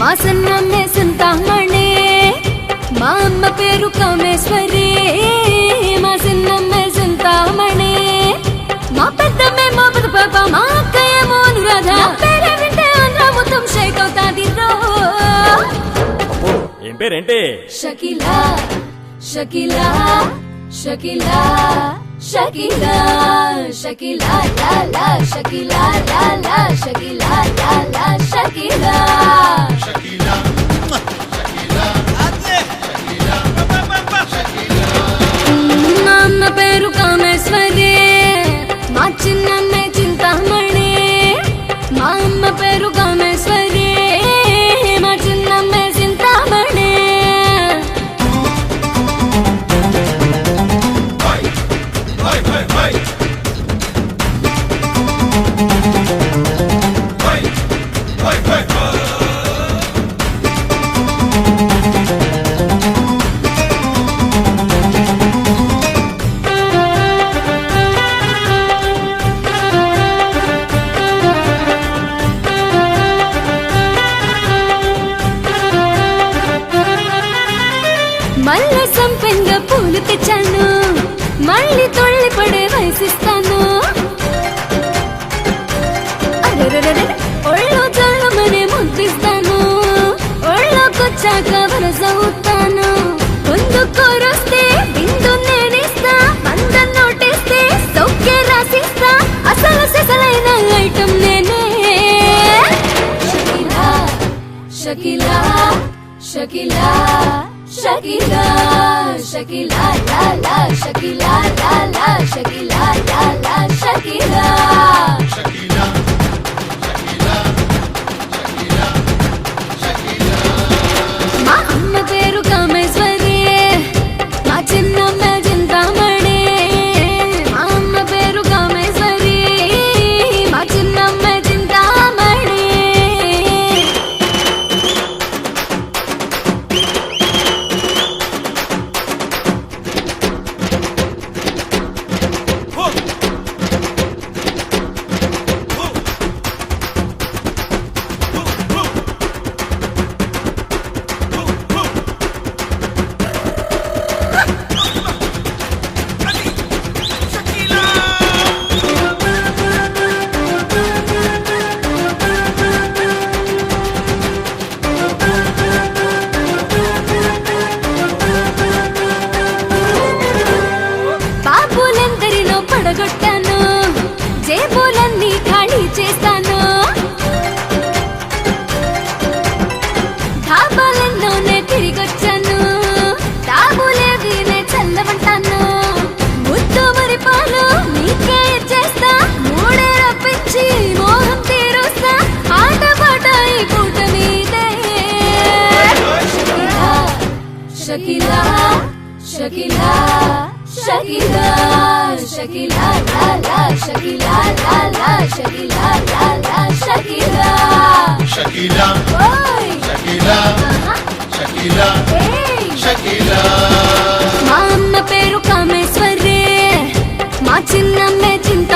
మా సన్నమ్మే సింతామణి మా అమ్మ పేరు కామేశ్వరి మా సిన్నమ్మే సింతామణి మా పెద్దమ్మే మా పెద్ద పాప మా అక్కయ్యేమో అనురాధ పేరే వింటే ఆంధ్ర మొత్తం షేక్ అవుతాది రో ఏం పేరేంటి షకీలా షకీలా షకీలా షకీలా షకీలా లా లా షకీలా లా లా షకీలా లా లా షకీలా షకీలా షకీలా మా అమ్మ పేరు కామేశ్వరి మా చిన్నమ్మే చింతామణి మా అమ్మ పేరు కామేశ్వరి మా చిన్నమ్మే చింతామణి మళ్ళీ సంపెంగ పూలు తెచ్చాను మళ్ళీ తొళ్ళి పడే వయసిస్తాను ఒళ్ళో చల్లమనే ముద్దిస్తాను ఒళ్ళోకొచ్చాక వరసవుతాను ముందు కోరొస్తే బిందు నేనిస్తా వంద నోటేస్తే సౌఖ్య రాసిస్తా అసలు సిసలైన ఐటం నేనే షకీలా షకీలా షకీలా షకీలా లా లా షకీలా లా లా షకీలా లా లా షకీలా షకీలా మా అమ్మ పేరు కామేశ్వరి మా చిన్నమ్మ చింతామణి మా అమ్మ పేరు కామేశ్వరి మా చిన్నమ్మ చింతామణి బాబులందరిలో పడగొట్టాను జేబులన్నీ ఖాళీ చేస్తాను ధాబాలెన్నోనే తిరిగొచ్చాను తాబులేవి నే చల్లవంటాను ముద్దు మరి పాలు నీకే చేస్తా మూడే రప్పించి మోహం తీరుస్తా ఆట పాట ఈ పూట మీదే షకీలా షకీలా షకీలా షకీలా లా లా షకీలా లా లా షకీలా లా లా షకీలా షకీలా ఓయ్ షకీలా షకీలా ఏయ్ షకీలా మా అమ్మ పేరు కామేశ్వరి మా చిన్నమ్మే చింత